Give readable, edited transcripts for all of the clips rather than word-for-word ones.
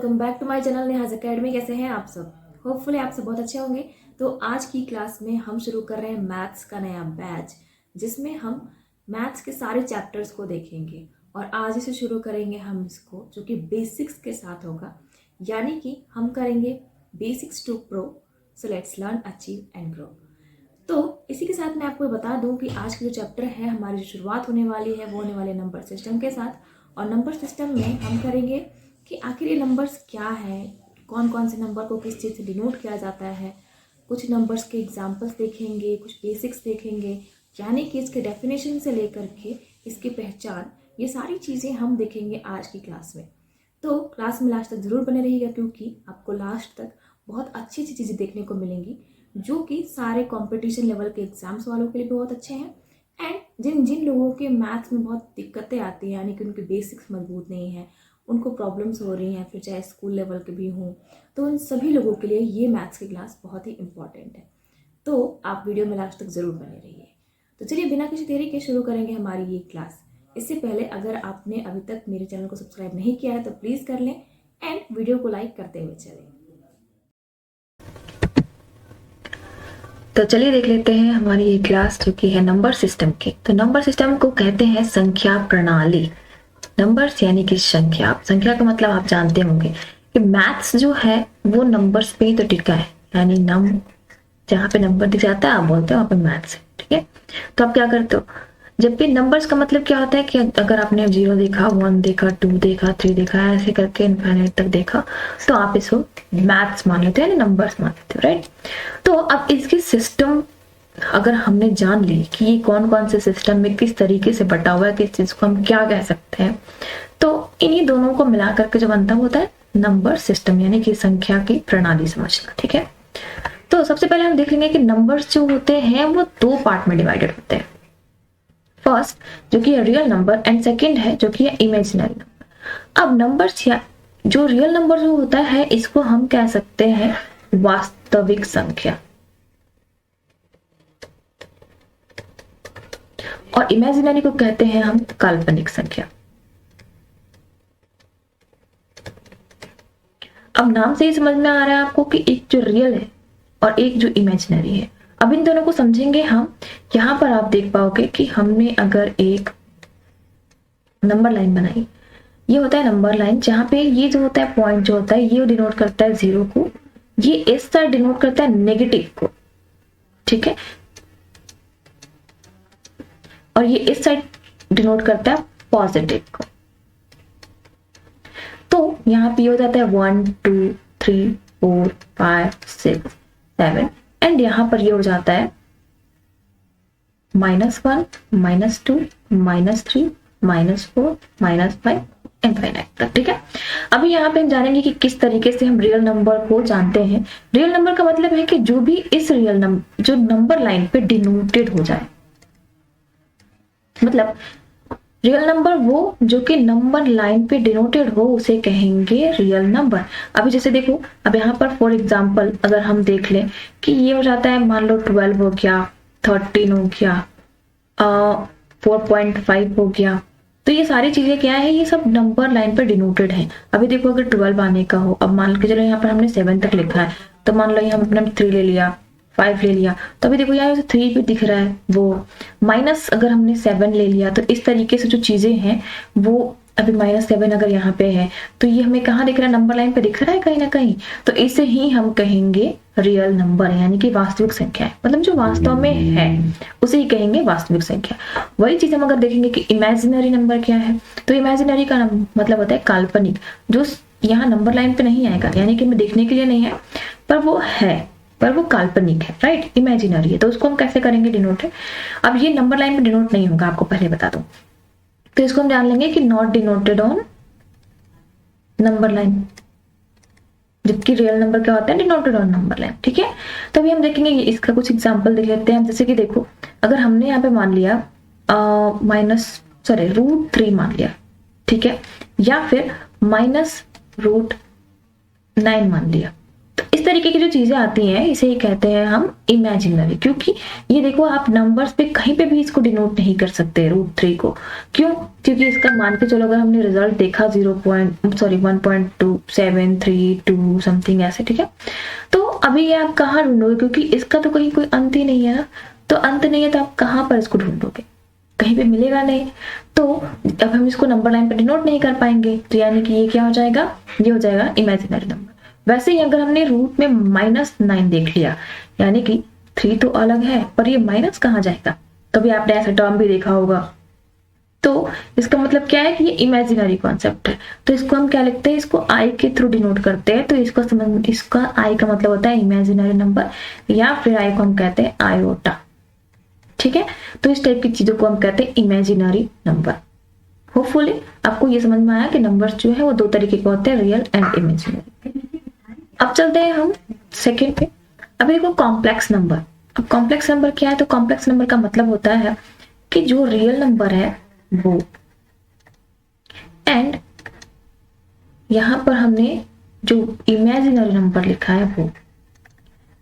Welcome back to my channel Neha's academy. कैसे हैं आप सब? होपफुली आप सब बहुत अच्छे होंगे। तो आज की क्लास में हम शुरू कर रहे हैं मैथ्स का नया बैच, जिसमें हम मैथ्स के सारे चैप्टर्स को देखेंगे और आज से शुरू करेंगे हम इसको, जो कि बेसिक्स के साथ होगा। यानी कि हम करेंगे basics to pro. So let's learn, achieve and grow. तो इसी के साथ मैं आपको बता दूं कि आज का जो चैप्टर है, हमारी जो शुरुआत होने वाली है वो होने वाले नंबर सिस्टम के साथ। और नंबर सिस्टम में हम करेंगे कि आखिर ये नंबर्स क्या है, कौन कौन से नंबर को किस चीज़ से डिनोट किया जाता है। कुछ नंबर्स के एग्जांपल्स देखेंगे, कुछ बेसिक्स देखेंगे, यानी कि इसके डेफिनेशन से लेकर के इसकी पहचान, ये सारी चीज़ें हम देखेंगे आज की क्लास में। तो क्लास में लास्ट तक ज़रूर बने रहिएगा, क्योंकि आपको लास्ट तक बहुत अच्छी अच्छी चीज़ें देखने को मिलेंगी, जो कि सारे कंपटीशन लेवल के एग्जाम्स वालों के लिए बहुत अच्छे हैं। एंड जिन जिन लोगों के मैथ्स में बहुत दिक्कतें आती हैं, यानी कि उनके बेसिक्स मजबूत नहीं हैं, उनको प्रॉब्लम्स हो रही हैं, फिर चाहे स्कूल लेवल के भी हों, तो उन सभी लोगों के लिए ये मैथ्स की क्लास बहुत ही इंपॉर्टेंट है। तो आप वीडियो में लास्ट तक ज़रूर बने रहिए। तो चलिए बिना किसी देरी के शुरू करेंगे हमारी ये क्लास। इससे पहले अगर आपने अभी तक मेरे चैनल को सब्सक्राइब नहीं किया है तो प्लीज़ कर लें एंड वीडियो को लाइक करते हुए चलें। तो चलिए देख लेते हैं हमारी ये क्लास, जो कि है नंबर सिस्टम की। तो नंबर सिस्टम को कहते हैं संख्या प्रणाली। नंबर्स यानी कि संख्या। संख्या का मतलब आप जानते होंगे कि मैथ्स जो है वो नंबर्स पे ही तो टिका है, यानी जहाँ पे नंबर दिख जाता है आप बोलते हो वहाँ पे मैथ्स है। ठीक है, तो आप क्या करते हो, जब भी नंबर्स का मतलब क्या होता है कि अगर आपने 0 देखा, 1 देखा, 2 देखा, 3 देखा, ऐसे करके इनफाइनाइट तक देखा, तो आप इसको मैथ्स मान लेते हो, यानी नंबर्स मान लेते हो, राइट। तो अब इसकी सिस्टम अगर हमने जान ली कि ये कौन कौन से सिस्टम में किस तरीके से बटा हुआ है, किस चीज को हम क्या कह सकते हैं, तो इन्हीं दोनों को मिला करके जो बनता होता है नंबर सिस्टम, यानी कि संख्या की प्रणाली समझना। ठीक है, तो सबसे पहले हम देख लेंगे कि नंबर्स जो होते हैं वो 2 पार्ट में डिवाइडेड होते हैं। फर्स्ट जो कि है रियल नंबर एंड सेकंड है जो कि है इमेजिनरी नंबर। अब नंबर्स या जो रियल नंबर जो होता है इसको हम कह सकते हैं वास्तविक संख्या, और इमेजिनरी को कहते हैं हम काल्पनिक संख्या। अब नाम से ही समझ में आ रहा है आपको कि एक जो रियल है और एक जो इमेजिनरी है। अब इन दोनों को समझेंगे हम। यहां पर आप देख पाओगे कि हमने अगर एक नंबर लाइन बनाई, ये होता है नंबर लाइन, जहां पे ये जो होता है पॉइंट जो होता है ये डिनोट करता है 0 को, ये इस साइड डिनोट करता है नेगेटिव को। ठीक है, और ये इस साइड डिनोट करता है पॉजिटिव को। तो यहाँ पे हो जाता है 1 2 3 4 5 6 7 एंड यहाँ पर ये हो जाता है -1 -2 -3 -4 -5 इनफाइनाइट तक। ठीक है, अभी यहाँ पे हम जानेंगे कि किस तरीके से हम रियल नंबर को जानते हैं। रियल नंबर का मतलब है कि जो भी इस रियल नंबर जो नंबर लाइन पे डिनोटेड हो जाए, मतलब रियल नंबर वो जो कि नंबर लाइन पे डिनोटेड हो उसे कहेंगे रियल नंबर। अभी जैसे देखो, अब यहाँ पर फॉर एग्जांपल अगर हम देख लें कि ये हो जाता है, मान लो 12 हो गया, 13 हो गया, 4.5 हो गया, तो ये सारी चीजें क्या है, ये सब नंबर लाइन पे डिनोटेड है। अभी देखो अगर 12 आने का हो, अब मान के चलो यहाँ पर हमने 7 तक लिखा है, तो मान लो यहाँ हमने 3 ले लिया, 5 ले लिया, तो अभी देखो यहाँ 3 भी दिख रहा है, वो माइनस अगर हमने 7 ले लिया, तो इस तरीके से जो चीजें हैं वो अभी -7 अगर यहाँ पे है तो ये हमें कहाँ दिख रहा है, नंबर लाइन पे दिख रहा है कहीं ना कहीं, तो इसे ही हम कहेंगे रियल नंबर, यानी कि वास्तविक संख्या है, मतलब जो वास्तव में है उसे ही कहेंगे वास्तविक संख्या। वही चीज हम अगर देखेंगे कि इमेजिनरी नंबर क्या है, तो इमेजिनरी का मतलब होता है काल्पनिक, जो यहाँ नंबर लाइन पे नहीं आएगा, यानी कि हमें देखने के लिए नहीं है, पर वो है, पर वो काल्पनिक है, राइट, इमेजिनरी है, तो उसको हम कैसे करेंगे डिनोट। अब ये नंबर लाइन पे डिनोट नहीं होगा, आपको पहले बता दूं, तो इसको हम जान लेंगे कि not denoted on number line, जबकि रियल नंबर क्या होता है, डिनोटेड ऑन नंबर लाइन। ठीक है, तो अभी हम देखेंगे इसका कुछ एग्जांपल देख लेते हैं। जैसे कि देखो, अगर हमने यहाँ पे मान लिया √3 मान लिया, ठीक है, या फिर -√9 मान लिया, तो इस तरीके की जो चीजें आती हैं इसे ही कहते हैं हम इमेजिनरी, क्योंकि ये देखो आप नंबर्स पे कहीं पे भी इसको डिनोट नहीं कर सकते √3 को। क्यों? क्योंकि इसका मान के चलो अगर हमने रिजल्ट देखा 1.732 समथिंग ऐसे, ठीक है, तो अभी ये आप कहाँ ढूंढोगे, क्योंकि इसका तो कहीं कोई अंत ही नहीं है ना, तो अंत नहीं है तो आप कहाँ पर इसको ढूंढोगे, कहीं पे मिलेगा नहीं। तो अब हम इसको नंबर लाइन पे डिनोट नहीं कर पाएंगे, तो यानी कि ये क्या हो जाएगा, ये हो जाएगा इमेजिनरी नंबर। वैसे ही अगर हमने रूट में -9 देख लिया, यानी कि 3 तो अलग है पर ये माइनस कहाँ जाएगा, कभी आपने ऐसा टर्म भी देखा होगा, तो इसका मतलब क्या है कि ये इमेजिनरी कॉन्सेप्ट है। तो इसको हम क्या लिखते हैं, इसको आई के थ्रू डिनोट करते हैं, तो इसका आई का मतलब होता है इमेजिनरी नंबर, या फिर आई को हम कहते हैं आयोटा, ठीक है। तो इस टाइप की चीजों को हम कहते हैं इमेजिनरी नंबर। होपफुली आपको ये समझ में आया कि नंबर्स जो है वो दो तरीके के होते हैं, रियल एंड इमेजिनरी। अब चलते हैं हम सेकंड पे। अब देखो कॉम्प्लेक्स नंबर। अब कॉम्प्लेक्स नंबर क्या है, तो कॉम्प्लेक्स नंबर का मतलब होता है कि जो रियल नंबर है वो, एंड यहां पर हमने जो इमेजिनरी नंबर लिखा है वो,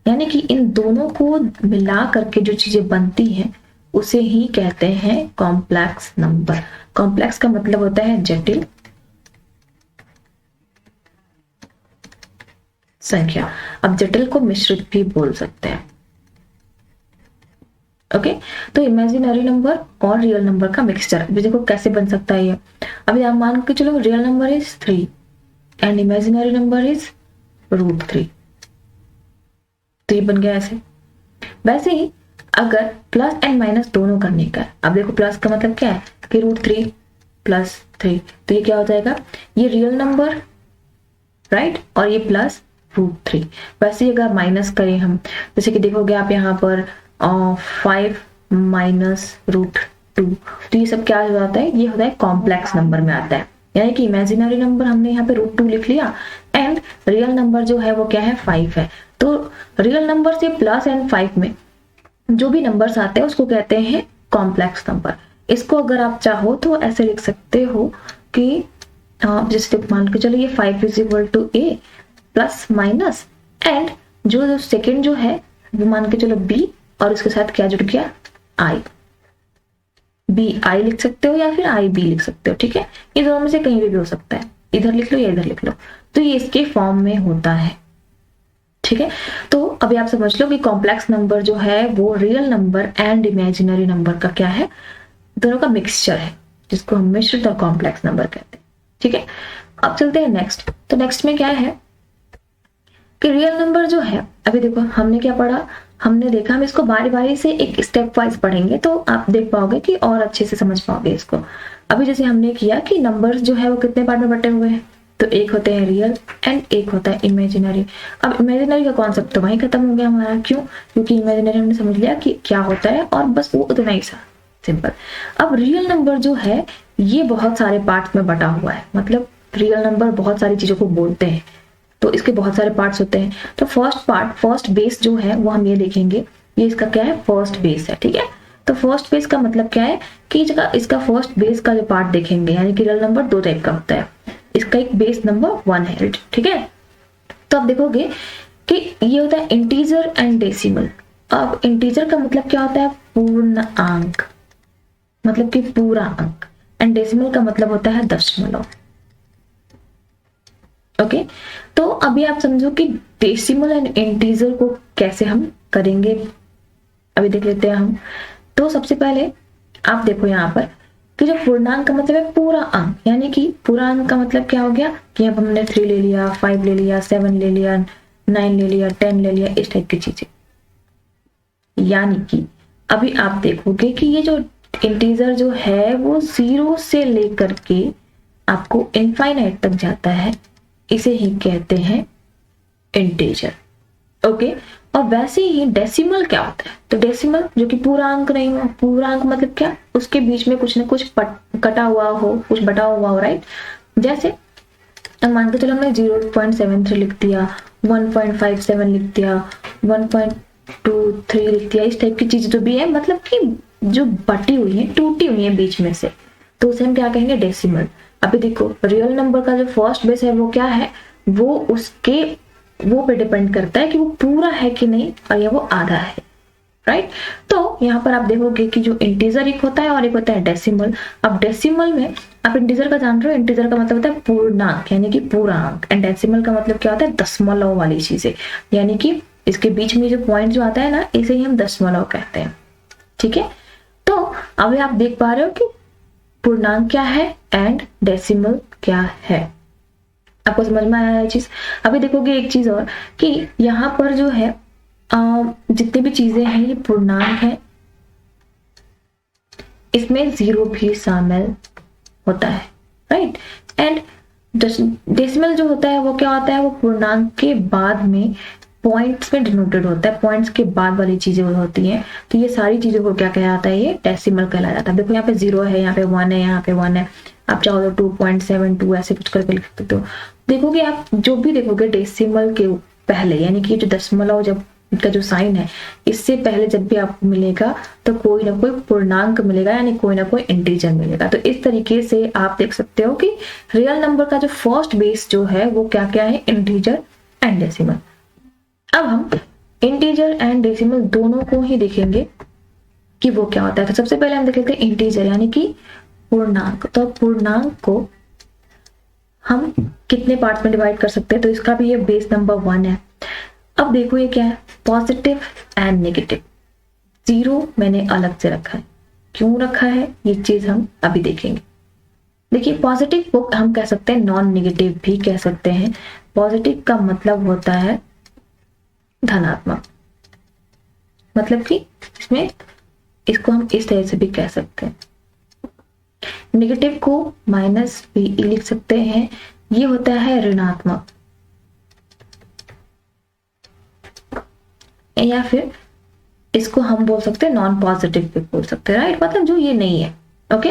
यानी कि इन दोनों को मिला करके जो चीजें बनती हैं उसे ही कहते हैं कॉम्प्लेक्स नंबर। कॉम्प्लेक्स का मतलब होता है जटिल संख्या। अब जटिल को मिश्रित भी बोल सकते हैं। ओके, तो इमेजिनरी नंबर और रियल नंबर का मिक्सचर। अभी देखो कैसे बन सकता है ये। अभी आप मान के चलो real number is 3 and imaginary number is √3, तो ये बन गया ऐसे। वैसे ही अगर प्लस एंड माइनस दोनों करने का, अब देखो प्लस का मतलब क्या है कि √3 + 3, तो ये क्या हो जाएगा, ये रियल नंबर राइट, और ये प्लस √3। वैसे ही अगर माइनस करें हम, जैसे कि देखोगे आप यहाँ पर 5 - √2, तो ये सब क्या हो जाता है, ये होता है कॉम्प्लेक्स नंबर में आता है। यानी कि इमेजिनरी नंबर हमने यहाँ पे √2 लिख लिया एंड रियल नंबर जो है वो क्या है, 5 है। तो रियल नंबर से प्लस एंड 5 में जो भी नंबर्स आते हैं उसको कहते हैं कॉम्प्लेक्स नंबर। इसको अगर आप चाहो तो ऐसे लिख सकते हो कि जैसे मान के चलो ये 5 = a प्लस माइनस एंड जो सेकेंड जो है वो मान के चलो b, और उसके साथ क्या जुड़ गया, i। bi लिख सकते हो या फिर ib लिख सकते हो, ठीक है। ये दोनों में से कहीं भी हो सकता है, इधर लिख लो या इधर लिख लो, तो ये इसके फॉर्म में होता है, ठीक है। तो अभी आप समझ लो कि कॉम्प्लेक्स नंबर जो है वो real number and imaginary number का क्या है, दोनों का मिक्सचर है, जिसको हम मिश्रित और कॉम्प्लेक्स नंबर कहते हैं, ठीक है। अब चलते हैं नेक्स्ट। तो नेक्स्ट में क्या है कि रियल नंबर जो है, अभी देखो हमने क्या पढ़ा, हमने देखा, हम इसको बारी बारी से एक स्टेप वाइज पढ़ेंगे तो आप देख पाओगे कि और अच्छे से समझ पाओगे इसको। अभी जैसे हमने किया कि नंबर्स जो है वो कितने पार्ट में बटे हुए हैं, तो एक होते हैं रियल एंड एक होता है इमेजिनरी। अब इमेजिनरी का कॉन्सेप्ट तो वहीं खत्म हो गया हमारा, क्यों, क्योंकि इमेजिनरी हमने समझ लिया कि क्या होता है और बस वो उतना ही सा सिंपल। अब रियल नंबर जो है ये बहुत सारे पार्ट्स में बटा हुआ है, मतलब रियल नंबर बहुत सारी चीजों को बोलते हैं, तो इसके बहुत सारे पार्ट्स होते हैं। तो फर्स्ट बेस जो है वो हम ये देखेंगे, ये इसका क्या है, फर्स्ट बेस है, ठीक है। तो फर्स्ट बेस का मतलब क्या है कि इसका फर्स्ट बेस का जो पार्ट देखेंगे, यानी कि रियल नंबर दो टाइप का होता है, इसका एक बेस नंबर 1 है, ठीक है। तो आप देखोगे कि ये होता है इंटीजर एंड डेसिमल। अब इंटीजर का मतलब क्या होता है, पूर्ण अंक, मतलब कि पूरा अंक, एंड डेसिमल का मतलब होता है दशमलव। ओके, तो अभी आप समझो कि डेसिमल एंड इंटीजर को कैसे हम करेंगे, अभी देख लेते हैं हम। तो सबसे पहले आप देखो यहाँ पर कि जो पूर्णांक का मतलब है पूरा अंक, यानी कि पूरा अंक का मतलब क्या हो गया कि अब हमने 3 ले लिया, 5 ले लिया, 7 ले लिया, 9 ले लिया, 10 ले लिया, इस टाइप की चीजें। यानी कि अभी आप देखोगे कि ये जो इंटीजर जो है वो 0 से लेकर के आपको इनफाइनाइट तक जाता है, इसे ही कहते हैं इंटीजर। ओके, और वैसे ही डेसिमल क्या होता है, तो डेसिमल जो कि पूरा अंक नहीं हो, पूरा अंक मतलब क्या, उसके बीच में कुछ ना कुछ कटा हुआ हो, कुछ बटा हुआ हो, राइट। जैसे मान के चलो हमने 0.73 लिख दिया, 1.57 लिख दिया, 1.23 लिख दिया, इस टाइप की चीज जो भी है, मतलब कि जो बटी हुई है, टूटी हुई है बीच में से, तो उसे हम क्या कहेंगे, डेसिमल। अभी देखो रियल नंबर का जो फर्स्ट बेस है वो क्या है, वो उसके वो पे डिपेंड करता है कि वो पूरा है कि नहीं और या वो आधा है, राइट। तो यहाँ पर आप देखोगे कि जो इंटीजर एक होता है और एक होता है डेसिमल। अब डेसिमल में आप इंटीजर का जान रहे हो, इंटीजर का मतलब होता है पूर्णांक यानी कि पूरा अंक, एंड डेसिमल का मतलब क्या होता है, दशमलव वाली चीजें, यानी कि इसके बीच में जो पॉइंट जो आता है ना, इसे ही हम दशमलव कहते हैं, ठीक है। तो अभी आप देख पा रहे हो कि पूर्णांक क्या है एंड डेसिमल क्या है, आपको समझ में आया ये चीज। अभी देखोगे एक चीज और कि यहाँ पर जो है जितनी भी चीजें हैं ये पूर्णांक है, इसमें जीरो भी शामिल होता है, राइट। एंड डेसिमल जो होता है वो क्या होता है, वो पूर्णांक के बाद में पॉइंट्स में डिनोटेड होता है, पॉइंट्स के बाद वाली चीजें होती हैं। तो ये सारी चीजों को क्या कहलाता है, ये डेसिमल कहलाया जाता है। देखो यहाँ पे 0 है, यहाँ पे 1 है, यहाँ पे 1 है, आप चाहो तो 2.72 ऐसे कुछ करके लिख सकते हो। देखोगे आप जो भी देखोगे डेसिमल के पहले, यानी कि जो दशमलव जब का जो साइन है, इससे पहले जब भी आपको मिलेगा तो कोई ना कोई पूर्णांक मिलेगा, यानी कोई ना कोई इंटीजर मिलेगा। तो इस तरीके से आप देख सकते हो कि रियल नंबर का जो फर्स्ट बेस जो है वो क्या क्या है, इंटीजर एंड डेसिमल। अब हम इंटीजर एंड डेसिमल दोनों को ही देखेंगे कि वो क्या होता है। तो सबसे पहले हम देख लेते हैं इंटीजर यानी कि पूर्णांक। तो पूर्णांक को हम कितने पार्ट्स में डिवाइड कर सकते हैं, तो इसका भी ये बेस नंबर 1 है। अब देखो ये क्या है, पॉजिटिव एंड नेगेटिव। 0 मैंने अलग से रखा है, क्यों रखा है ये चीज हम अभी देखेंगे। देखिए पॉजिटिव को हम कह सकते हैं नॉन नेगेटिव भी कह सकते हैं। पॉजिटिव का मतलब होता है धनात्मक, मतलब कि इसमें इसको हम इस तरह से भी कह सकते हैं। नेगेटिव को माइनस भी लिख सकते हैं, ये होता है ऋणात्मक, या फिर इसको हम बोल सकते हैं नॉन पॉजिटिव भी बोल सकते हैं, राइट, मतलब जो ये नहीं है, ओके।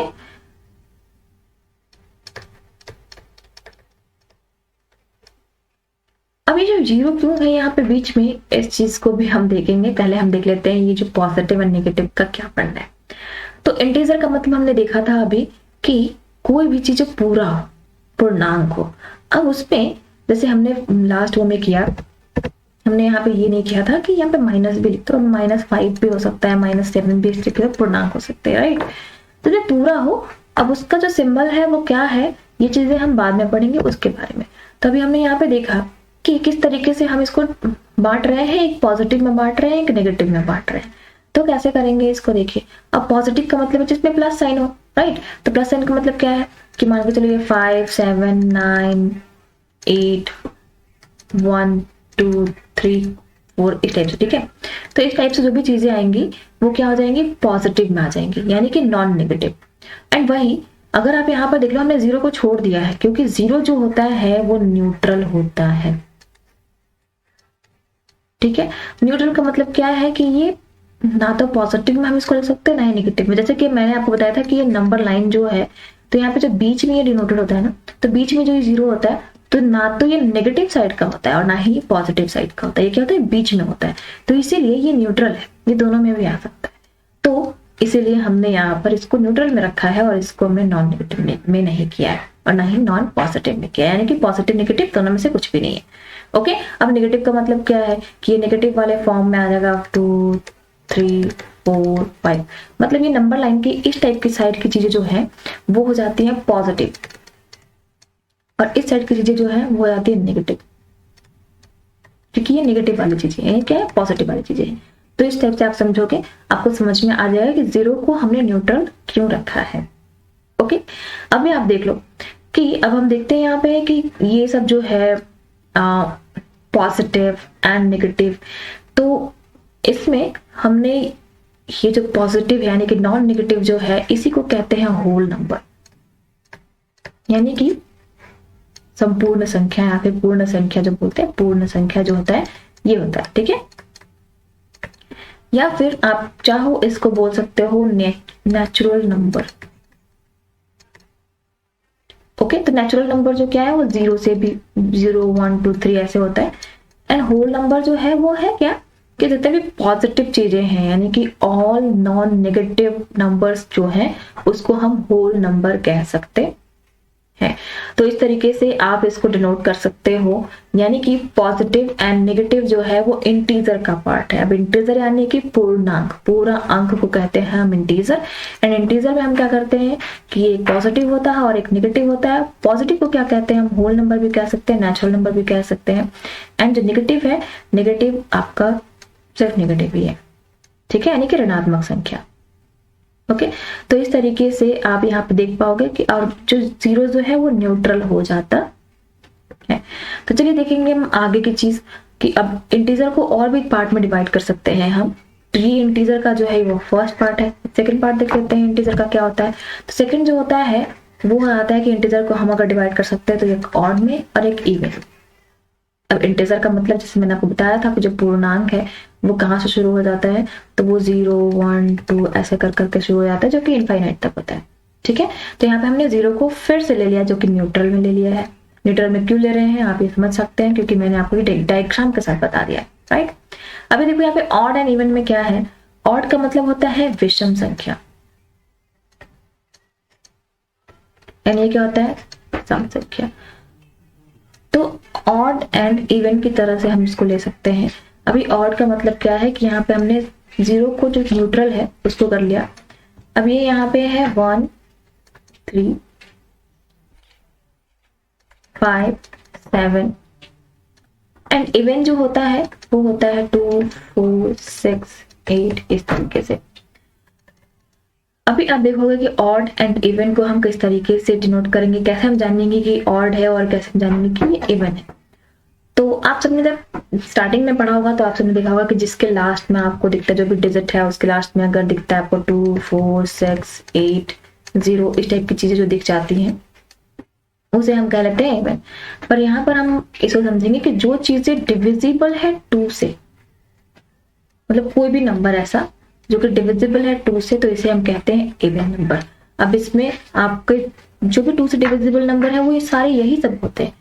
अब ये जो 0 क्यों है यहाँ पे बीच में, इस चीज को भी हम देखेंगे। पहले हम देख लेते हैं ये जो पॉजिटिव एंड नेगेटिव का क्या पढ़ना है। तो इंटीजर का मतलब हमने देखा था अभी कि कोई भी चीज जो पूरा हो, पूर्णांक हो। अब उसमें जैसे हमने लास्ट वो में किया, हमने यहाँ पे ये नहीं किया था कि यहाँ पे माइनस भी लिखते, तो -5 भी हो सकता है, -7 भी, इस तरीके से पूर्णांक हो सकते हैं, राइट। तो जो पूरा हो, अब उसका जो सिंबल है वो क्या है, ये चीजें हम बाद में पढ़ेंगे उसके बारे में। तो अभी हमने यहाँ पे देखा कि किस तरीके से हम इसको बांट रहे हैं, एक पॉजिटिव में बांट रहे हैं, एक नेगेटिव में बांट रहे हैं। तो कैसे करेंगे इसको, देखिए। अब पॉजिटिव का मतलब है जिसमें प्लस साइन हो, राइट। तो प्लस साइन का मतलब क्या है कि मान के चलिए 5 7 9 8 1 2 3 4 इस टाइप से, ठीक है। तो इस टाइप से जो भी चीजें आएंगी वो क्या हो जाएंगी, पॉजिटिव में आ जाएंगी, यानी कि नॉन नेगेटिव। एंड वही अगर आप यहाँ पर देख लो, हमने 0 को छोड़ दिया है क्योंकि 0 जो होता है वो न्यूट्रल होता है, ठीक है। न्यूट्रल का मतलब क्या है कि ये ना तो पॉजिटिव में हम इसको लिख सकते हैं ना ही नेगेटिव में। जैसे कि मैंने आपको बताया था कि ये नंबर लाइन जो है, तो यहाँ पे जो बीच में ये डिनोटेड होता है ना, तो बीच में जो ये 0 होता है, तो ना तो ये नेगेटिव साइड का होता है और ना ही ये पॉजिटिव साइड का होता है, ये क्या होता है, बीच में होता है। तो इसीलिए ये न्यूट्रल है, ये दोनों में भी आ सकता है। तो इसीलिए हमने यहाँ पर इसको न्यूट्रल में रखा है और इसको हमने नॉन नेगेटिव में नहीं किया है और ना ही नॉन पॉजिटिव में किया है, यानी कि पॉजिटिव नेगेटिव दोनों में से कुछ भी नहीं है, ओके। अब नेगेटिव का मतलब क्या है कि ये नेगेटिव वाले फॉर्म में आ जाएगा 2 3 4 5, मतलब ये नंबर लाइन की इस टाइप की साइड की चीजें जो है वो हो जाती है पॉजिटिव और इस साइड की चीजें जो है वो हो जाती है नेगेटिव, क्योंकि ये नेगेटिव वाली चीजें हैं, क्या है, पॉजिटिव वाली चीजें हैं। तो इस टाइप से आप समझोगे, आपको समझ में आ जाएगा कि 0 को हमने न्यूट्रल क्यों रखा है, ओके। अभी आप देख लो कि अब हम देखते हैं यहाँ पे कि ये सब जो है पॉजिटिव एंड नेगेटिव, तो इसमें हमने ये जो पॉजिटिव यानी कि नॉन नेगेटिव जो है, इसी को कहते हैं होल नंबर, यानी कि संपूर्ण संख्या या फिर पूर्ण संख्या जो बोलते हैं, पूर्ण संख्या जो होता है ये होता है, ठीक है। या फिर आप चाहो इसको बोल सकते हो नेचुरल नंबर, ओके। तो नेचुरल नंबर जो क्या है वो 0 से भी 0 1 2 3 ऐसे होता है। एंड होल नंबर जो है वो है क्या कि जितने भी पॉजिटिव चीजें हैं, यानी कि ऑल नॉन नेगेटिव नंबर्स जो हैं उसको हम होल नंबर कह सकते है। तो इस तरीके से आप इसको डिनोट कर सकते हो, यानी कि पॉजिटिव एंड नेगेटिव जो है वो इंटीजर का पार्ट है। अब इंटीजर यानी कि पूर्णांक, पूरा अंक को कहते हैं हम इंटीजर। एंड इंटीजर में हम क्या करते हैं कि एक पॉजिटिव होता है और एक नेगेटिव होता है। पॉजिटिव को क्या कहते हैं हम होल नंबर भी कह सकते हैं, नेचुरल नंबर भी कह सकते हैं। एंड जो नेगेटिव है, नेगेटिव आपका सिर्फ नेगेटिव ही है, ठीक है, यानी कि ऋणात्मक संख्या। ओके, तो इस तरीके से आप यहाँ पे देख पाओगे कि और जो जीरो जो है वो न्यूट्रल हो जाता है। तो चलिए देखेंगे हम आगे की चीज कि अब इंटीजर को और भी पार्ट में डिवाइड कर सकते हैं हम। ये इंटीजर का जो है वो फर्स्ट पार्ट है। सेकंड पार्ट देख लेते हैं इंटीजर का क्या होता है। तो सेकंड जो होता है वो आता है कि इंटीजर को हम अगर डिवाइड कर सकते हैं तो एक ऑड में और एक इवन। अब इंटीजर का मतलब जैसे मैंने आपको बताया था कि जो पूर्णांक है वो कहाँ से शुरू हो जाता है, तो वो 0 1 2 ऐसे कर करके शुरू हो जाता है, जो कि इनफाइनाइट तक होता है, ठीक है। तो यहाँ पे हमने 0 को फिर से ले लिया, जो कि न्यूट्रल में ले लिया है। न्यूट्रल में क्यों ले रहे हैं आप ये समझ सकते हैं, क्योंकि मैंने आपको ये डायग्राम के साथ बता दिया है, राइट। अभी देखो यहाँ पे ऑड एंड इवन में क्या है। ऑड का मतलब होता है विषम संख्या, एंड ये क्या होता है, सम संख्या। तो ऑड एंड इवन की तरह से हम इसको ले सकते हैं। अभी ऑड का मतलब क्या है कि यहाँ पे हमने 0 को जो न्यूट्रल है उसको कर लिया। अब ये यहाँ पे है 1 3 5 7 एंड इवन जो होता है वो होता है 2 4 6 8 इस तरीके से। अभी आप देखोगे कि ऑड एंड इवन को हम किस तरीके से डिनोट करेंगे, कैसे हम जानेंगे कि ऑड है और कैसे हम जानेंगे कि ये इवन है। तो आप सबने जब स्टार्टिंग में पढ़ा होगा तो आप सबने देखा होगा कि जिसके लास्ट में आपको दिखता है, जो भी डिजिट है उसके लास्ट में अगर दिखता है आपको 2 4 6 8 0 इस टाइप की चीजें जो दिख जाती हैं उसे हम कह लेते हैं इवन। पर यहाँ पर हम इसको समझेंगे कि जो चीजें डिविजिबल है 2 से, मतलब कोई भी नंबर ऐसा जो कि डिविजिबल है 2 से, तो इसे हम कहते हैं इवन नंबर। अब इसमें आपके जो भी 2 से डिविजिबल नंबर है वो ये सारे यही सब होते हैं,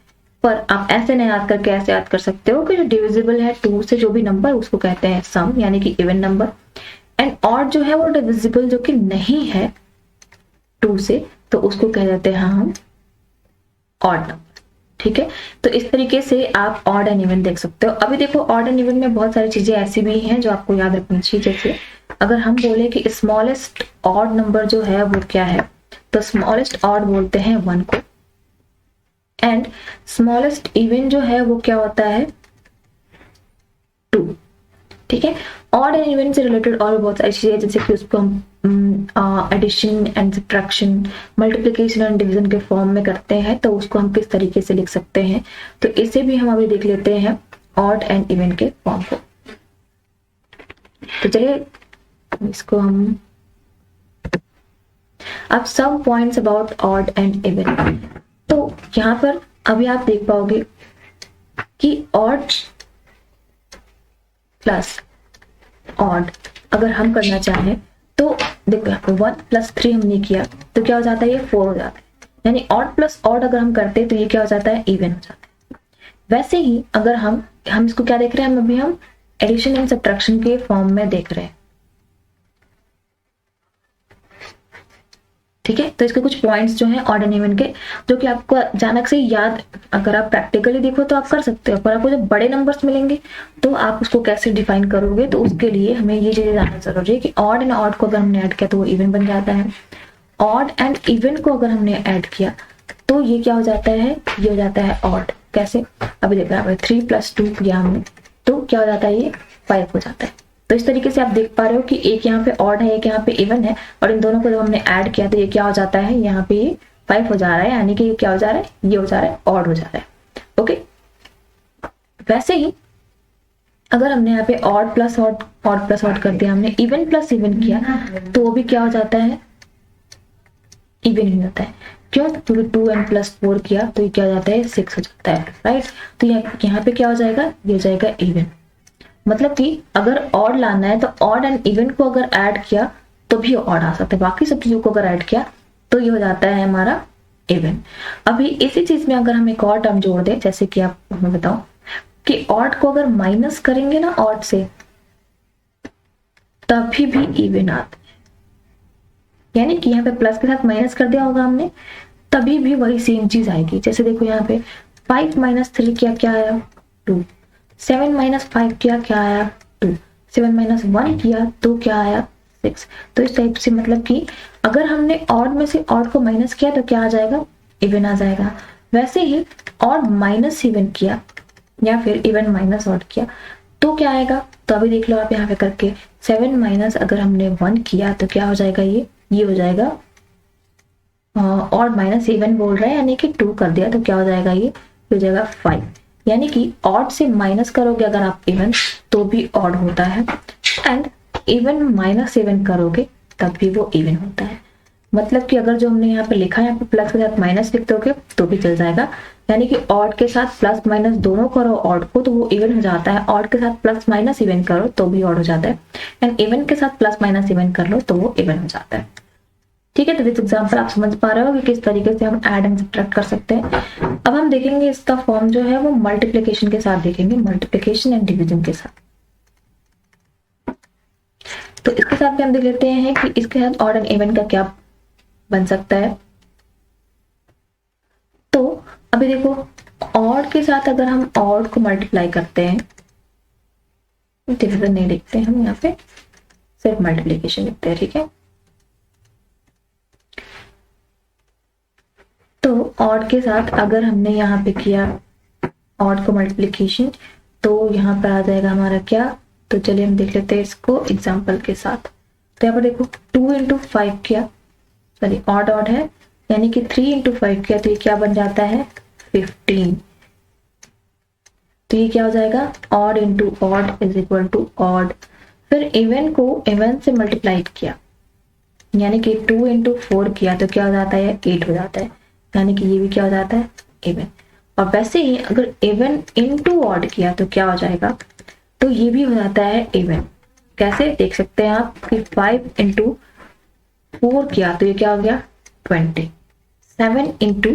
पर आप ऐसे नहीं याद करके ऐसे याद कर सकते हो कि जो डिविजिबल है 2 से जो भी नंबर उसको कहते हैं सम, यानी कि इवन नंबर। एंड ऑड जो है वो डिविजिबल जो कि नहीं है 2 से, तो उसको कह देते हैं हम ऑड नंबर, ठीक है। तो इस तरीके से आप ऑड एंड इवन देख सकते हो। अभी देखो ऑड एंड इवन में बहुत सारी चीजें ऐसी भी हैं जो आपको याद रखनी चाहिए। जैसे अगर हम बोले कि स्मॉलेस्ट ऑड नंबर जो है वो क्या है, तो स्मॉलेस्ट ऑड बोलते हैं 1 को। एंड स्मॉलेस्ट इवन जो है वो क्या होता है 2, ठीक है। ऑड एंड इवन से रिलेटेड और बहुत सारी चीजें, जैसे कि उसको हम addition and subtraction, multiplication and division के फॉर्म में करते हैं, तो उसको हम किस तरीके से लिख सकते हैं, तो इसे भी हम अभी देख लेते हैं ऑड एंड इवन के फॉर्म को। तो चलिए इसको हम अब सब points about odd and even. तो यहाँ पर अभी आप देख पाओगे कि ऑड प्लस ऑड अगर हम करना चाहें तो देखो 1 + 3 हमने किया तो क्या हो जाता है, ये 4 हो जाता है। यानी ऑड प्लस ऑड अगर हम करते तो ये क्या हो जाता है, इवन हो जाता है। वैसे ही अगर हम इसको क्या देख रहे हैं, अभी हम एडिशन एंड सब्ट्रैक्शन के फॉर्म में देख रहे हैं, ठीक है। तो इसके कुछ पॉइंट्स जो हैं ऑड एंड इवन के, जो कि आपको अचानक से याद, अगर आप प्रैक्टिकली देखो तो आप कर सकते हो, पर आपको जब बड़े नंबर्स मिलेंगे तो आप उसको कैसे डिफाइन करोगे, तो उसके लिए हमें ये चीजें जानना जरूरी है कि ऑड एंड ऑड को अगर हमने ऐड किया तो वो इवन बन जाता है। ऑड एंड इवन को अगर हमने ऐड किया तो ये क्या हो जाता है, ये हो जाता है ऑड। कैसे, अभी देख रहे हैं 3 + 2 किया हमने तो क्या हो जाता है, ये 5 हो जाता है। तो इस तरीके से आप देख पा रहे हो कि एक यहाँ पे ऑड है, एक यहाँ पे इवन है, और इन दोनों को जब हमने ऐड किया तो ये क्या हो जाता है, यहाँ पे ये 5 हो जा रहा है, यानी कि ये क्या हो जा रहा है, ये हो जा रहा है ऑड हो जा रहा है। ओके, वैसे ही अगर हमने यहाँ पे odd plus odd, odd plus odd कर दिया, हमने इवन प्लस इवन किया तो वो भी क्या हो जाता है, इवन ही होता है। क्यों, क्योंकि 2n + 4 किया तो ये क्या हो जाता है, 6 हो जाता है, राइट। तो यहाँ पे क्या हो जाएगा, ये हो जाएगा इवन। मतलब कि अगर ऑड लाना है तो ऑड एंड इवन को अगर ऐड किया तो भी ऑड आ सकता है, बाकी सब चीजों को अगर ऐड किया तो ये हो जाता है हमारा इवन। अभी इसी चीज में अगर हम एक और टर्म जोड़ दें, जैसे कि आप मैं बताऊं कि ऑड को अगर माइनस करेंगे ना ऑड से तभी भी इवन आता है, यानी कि यहाँ पे प्लस के साथ माइनस कर दिया होगा हमने तभी भी वही सेम चीज आएगी। जैसे देखो यहाँ पे 5 - 3 क्या क्या आया 2, 7 - 5 किया क्या आया 2, 7 - 1 किया तो क्या आया 6। तो इस टाइप से मतलब कि अगर हमने ऑड में से ऑड को माइनस किया तो क्या आ जाएगा, इवन आ जाएगा। वैसे ही ऑड माइनस इवन किया या फिर इवन माइनस ऑड किया तो क्या आएगा, तो अभी देख लो आप यहाँ पे करके 7 माइनस अगर हमने 1 किया तो क्या हो जाएगा, ये हो जाएगा ऑड माइनस इवन बोल रहा है, यानी कि 2 कर दिया तो क्या हो जाएगा, ये हो जाएगा 5। यानी कि ऑड से माइनस करोगे अगर आप इवन तो भी ऑड होता है, एंड इवन माइनस इवन करोगे तब भी वो इवन होता है। मतलब कि अगर जो हमने यहाँ पे लिखा है यहाँ पे प्लस के साथ माइनस लिख दोगे तो भी चल जाएगा। यानी कि ऑड के साथ प्लस माइनस दोनों करो ऑड को तो वो इवन हो जाता है, ऑड के साथ प्लस माइनस इवन करो तो भी ऑड हो जाता है, एंड इवन के साथ प्लस माइनस इवन कर लो तो वो इवन हो जाता है। ठीक है, तो इस एग्जाम्पल आप समझ पा रहे हो कि किस तरीके से हम ऐड एंड सब्ट्रैक्ट कर सकते हैं। अब हम देखेंगे इसका फॉर्म जो है वो मल्टीप्लिकेशन के साथ देखेंगे, मल्टीप्लिकेशन एंड डिविजन के साथ। तो इसके साथ भी हम देख लेते हैं कि इसके साथ ऑड एंड इवन का क्या बन सकता है। तो अभी देखो ऑड के साथ अगर हम ऑड को मल्टीप्लाई करते हैं, डिविजन नहीं लिखते हम यहाँ पे, सिर्फ मल्टीप्लिकेशन लिखते हैं। ठीक है, तो ऑड के साथ अगर हमने यहाँ पे किया ऑड को मल्टीप्लिकेशन तो यहाँ पर आ जाएगा हमारा क्या, तो चलिए हम देख लेते हैं इसको एग्जाम्पल के साथ। तो यहाँ पर देखो 2 × 5 किया, सॉरी ऑड ऑड है, यानी कि 3 × 5 किया तो ये क्या बन जाता है 15। तो ये क्या हो जाएगा, odd into odd is equal to odd. फिर इवन को इवन से मल्टीप्लाई किया, यानी कि 2 × 4 किया तो क्या हो जाता है 8 हो जाता है, यानी कि ये भी क्या हो जाता है इवन। और वैसे ही अगर इवन इंटू ऑड किया तो क्या हो जाएगा, तो ये भी हो जाता है इवन। कैसे देख सकते हैं आप कि 5 × 4 किया तो ये क्या हो गया 20, 7 ×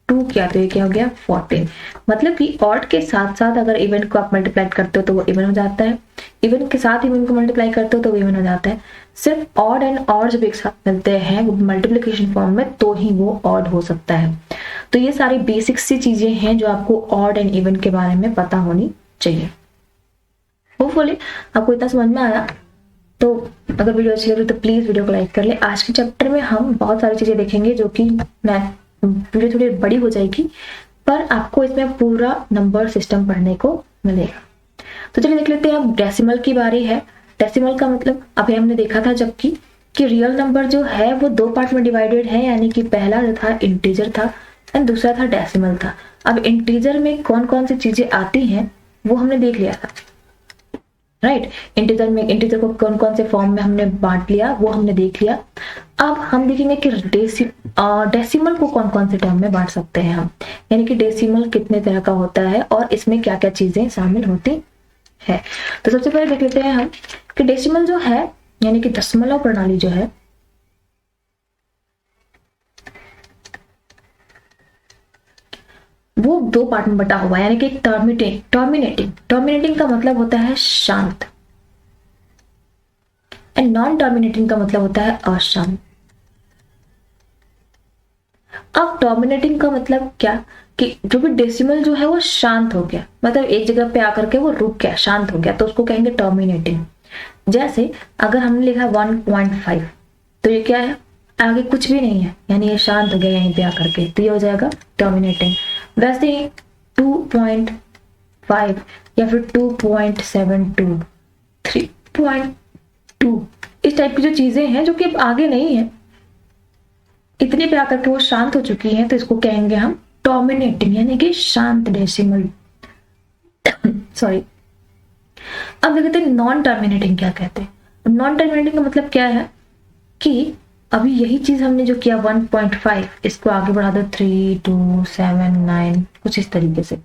2 किया तो ये क्या हो गया 14। मतलब कि ऑड के साथ साथ अगर इवन को आप मल्टीप्लाई करते हो तो वो इवन हो जाता है, इवन के साथ इवन को मल्टीप्लाई करते हो तो वो इवन हो जाता है। सिर्फ ऑड एंड ऑड जब एक साथ मिलते हैं मल्टीप्लिकेशन फॉर्म में तो ही वो ऑड हो सकता है। तो ये सारी बेसिक सी चीजें हैं जो आपको ऑड एंड इवन के बारे में पता होनी चाहिए। होपफुली आपको इतना समझ में आया। तो अगर वीडियो अच्छी लगी तो प्लीज वीडियो को लाइक कर ले। आज के चैप्टर में हम बहुत सारी चीजें देखेंगे जो कि मैं वीडियो थोड़ी बड़ी हो जाएगी पर आपको इसमें पूरा नंबर सिस्टम पढ़ने को मिलेगा। तो चलिए देख लेते हैं, अब डेसिमल की बारी है। डेसिमल का मतलब अभी हमने देखा था जबकि कि रियल नंबर जो है वो 2 पार्ट में डिवाइडेड है, यानी कि पहला जो था इंटीजर था एंड दूसरा था डेसिमल था। अब इंटीजर में कौन कौन सी चीजें आती हैं वो हमने देख लिया था, राइट। इंटीजर को कौन कौन से फॉर्म में हमने बांट लिया वो हमने देख लिया। अब हम देखेंगे कि डेसिमल को कौन कौन से टर्म में बांट सकते हैं हम, यानी कि डेसिमल कितने तरह का होता है और इसमें क्या क्या चीजें शामिल होती है। तो सबसे पहले देख लेते हैं हम कि डेसिमल जो है यानी कि दशमलव प्रणाली जो है वो 2 पार्ट में बटा हुआ है, यानी कि टर्मिनेटिंग का मतलब होता है शांत एंड नॉन टर्मिनेटिंग का मतलब होता है अशांत। अब टर्मिनेटिंग का मतलब क्या कि जो भी डेसिमल जो है वो शांत हो गया, मतलब एक जगह पे आकर के वो रुक गया, शांत हो गया, तो उसको कहेंगे टर्मिनेटिंग। जैसे अगर हमने लिखा 1.5 तो ये क्या है, आगे कुछ भी नहीं है, यानी ये शांत हो गया यहीं पे आकर के, तो ये हो जाएगा टर्मिनेटिंग। वैसे ही 2.5 या फिर 2.72, 3.2 इस टाइप की जो चीजें हैं जो कि अब आगे नहीं है, इतने पे आकर के वो शांत हो चुकी हैं, तो इसको कहेंगे हम टर्मिनेटिंग यानी कि शांत डेसिमल। सॉरी। अब देखते हैं नॉन टर्मिनेटिंग क्या कहते हैं। नॉन टर्मिनेटिंग का मतलब क्या है कि अभी यही चीज हमने जो किया 1.5 इसको आगे बढ़ा दो 3, 2, 7, 9 कुछ इस तरीके से,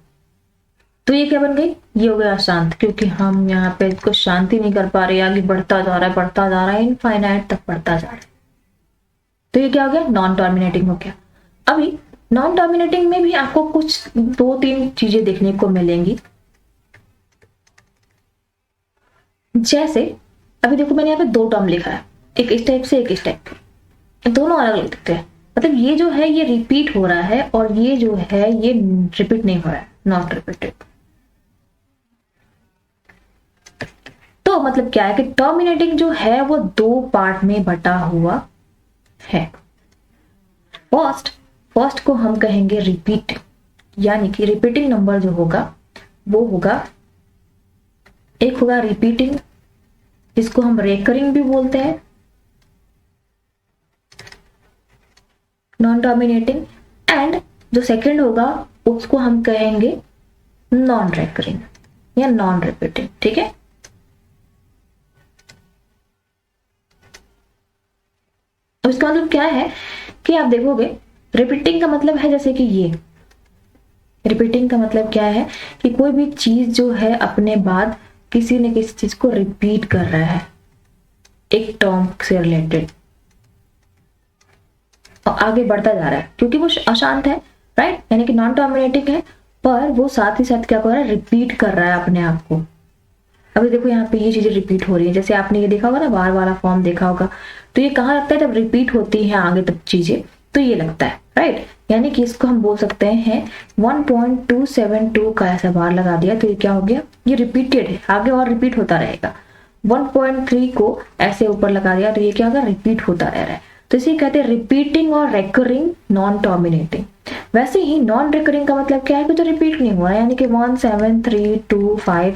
तो ये क्या बन गई, ये हो गया अशांत, क्योंकि हम यहाँ पे इसको शांति नहीं कर पा रहे, आगे बढ़ता जा रहा है इनफाइनाइट तक बढ़ता जा रहा है, तो ये क्या हो गया नॉन टर्मिनेटिंग हो गया। अभी नॉन टर्मिनेटिंग में भी आपको कुछ 2-3 चीजें देखने को मिलेंगी। जैसे अभी देखो मैंने यहाँ पे 2 टर्म लिखा है, एक इस टाइप से एक इस टाइप से, दोनों अलग अलग दिखते हैं, मतलब ये जो है ये रिपीट हो रहा है और ये जो है ये रिपीट नहीं हो रहा है, नॉट रिपीटेड। तो मतलब क्या है कि टर्मिनेटिंग जो है वो दो पार्ट में बटा हुआ है। फर्स्ट को हम कहेंगे रिपीट, यानी कि रिपीटिंग नंबर जो होगा वो होगा, एक होगा रिपीटिंग, इसको हम रेकरिंग भी बोलते हैं, नॉन टर्मिनेटिंग, एंड जो सेकंड होगा उसको हम कहेंगे नॉन रेकरिंग या नॉन रिपीटिंग। ठीक है, अब इसका मतलब क्या है कि आप देखोगे रिपीटिंग का मतलब है जैसे कि ये, रिपीटिंग का मतलब क्या है कि कोई भी चीज जो है अपने बाद किसी न किसी चीज को रिपीट कर रहा है एक टर्म से रिलेटेड और आगे बढ़ता जा रहा है, क्योंकि वो अशांत है, राइट, यानी कि नॉन टर्मिनेटिंग है, पर वो साथ ही साथ क्या कर रहा है, रिपीट कर रहा है अपने आप को। अभी देखो यहाँ पे ये चीजें रिपीट हो रही है, जैसे आपने ये देखा होगा ना, बार वाला फॉर्म देखा होगा, तो ये कहाँ लगता है जब रिपीट होती है आगे तक चीजें, तो ये लगता है, राइट। यानी कि इसको हम बोल सकते हैं 1.272 का ऐसा बार लगा दिया तो ये क्या हो गया, ये रिपीटेड है, आगे और रिपीट होता रहेगा। 1.3 को ऐसे ऊपर लगा दिया तो ये क्या होगा, रिपीट होता रह रहा है, तो इसे कहते हैं रिपीटिंग और रेकरिंग नॉन टर्मिनेटिंग। वैसे ही नॉन रिकरिंग का मतलब क्या है कि जो रिपीट नहीं हुआ, यानी कि 1, 7, 3, 2, 5,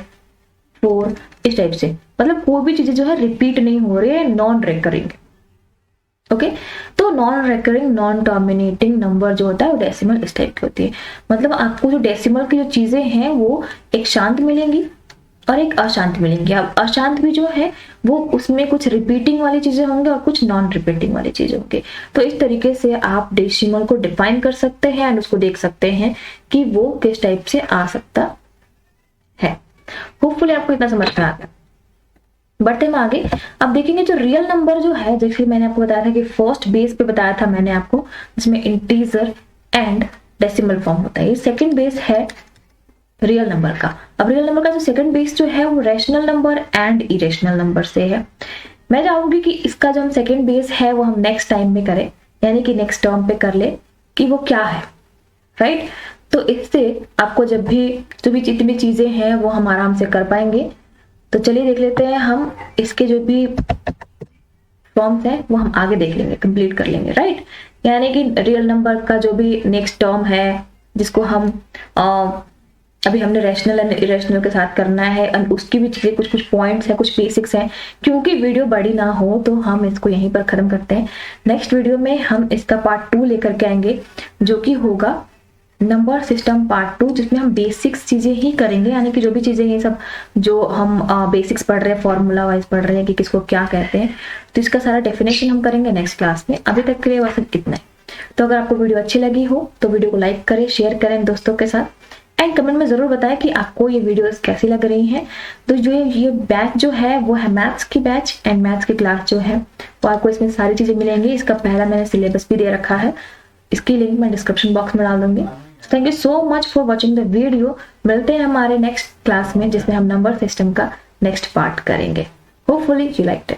4 इस टाइप से, मतलब कोई भी चीजें जो है रिपीट नहीं हो रही है, नॉन रिकरिंग। ओके, तो non recurring non terminating number जो होता है वो डेसिमल इस टाइप की होती है। मतलब आपको जो डेसिमल की जो चीजें हैं वो एक शांत मिलेंगी और एक अशांत मिलेंगी। अब अशांत भी जो है वो उसमें कुछ रिपीटिंग वाली चीजें होंगे और कुछ नॉन रिपीटिंग वाली चीजें होंगे। तो इस तरीके से आप डेसिमल को डिफाइन कर सकते हैं एंड उसको देख सकते हैं कि वो किस टाइप से आ सकता है। होपफुली आपको इतना समझ में आ गया। बढ़ते हम आगे, अब देखेंगे जो रियल नंबर जो है, जैसे मैंने आपको बताया था कि फर्स्ट बेस पे बताया था मैंने आपको, जिसमें इंटीजर एंड डेसिमल फॉर्म होता है। ये सेकंड बेस है रियल नंबर का। अब रियल नंबर का जो सेकंड बेस जो है वो rational number and irrational number से है। मैं चाहूंगी कि इसका जो हम सेकंड बेस है वो हम नेक्स्ट टाइम में करें, यानी कि नेक्स्ट टर्म पे कर ले कि वो क्या है, राइट। तो इससे आपको जब भी जो भी जितनी भी चीजें हैं वो हम आराम से कर पाएंगे। तो चलिए देख लेते हैं हम इसके जो भी फॉर्म्स हैं वो हम आगे देख लेंगे, कंप्लीट कर लेंगे, राइट। यानी कि रियल नंबर का जो भी नेक्स्ट टर्म है जिसको हम अभी हमने रैशनल एंड इरेशनल के साथ करना है, और उसकी भी चीजें कुछ पॉइंट्स हैं, कुछ बेसिक्स हैं। क्योंकि वीडियो बड़ी ना हो तो हम इसको यहीं पर खत्म करते हैं। नेक्स्ट वीडियो में हम इसका पार्ट 2 लेकर के आएंगे, जो कि होगा नंबर सिस्टम पार्ट 2, जिसमें हम बेसिक्स चीजें ही करेंगे, यानी कि जो भी चीजें ये सब जो हम बेसिक्स पढ़ रहे हैं, फॉर्मूला वाइज पढ़ रहे हैं कि किसको क्या कहते हैं, तो इसका सारा डेफिनेशन हम करेंगे नेक्स्ट क्लास में। अभी तक के लिए बस इतना ही। तो अगर आपको वीडियो अच्छी लगी हो तो वीडियो को लाइक करें, शेयर करें दोस्तों के साथ, एंड कमेंट में जरूर बताएं कि आपको ये वीडियोस कैसी लग रही हैं। तो जो ये बैच जो है वो है मैथ्स की बैच, एंड मैथ्स की क्लास जो है वो आपको इसमें सारी चीजें मिलेंगी। इसका पहला मैंने सिलेबस भी दे रखा है, इसकी लिंक मैं डिस्क्रिप्शन बॉक्स में डाल दूंगी। Thank you so much for watching the video. मिलते हैं हमारे नेक्स्ट क्लास में, जिसमें हम नंबर सिस्टम का नेक्स्ट पार्ट करेंगे। Hopefully you liked it.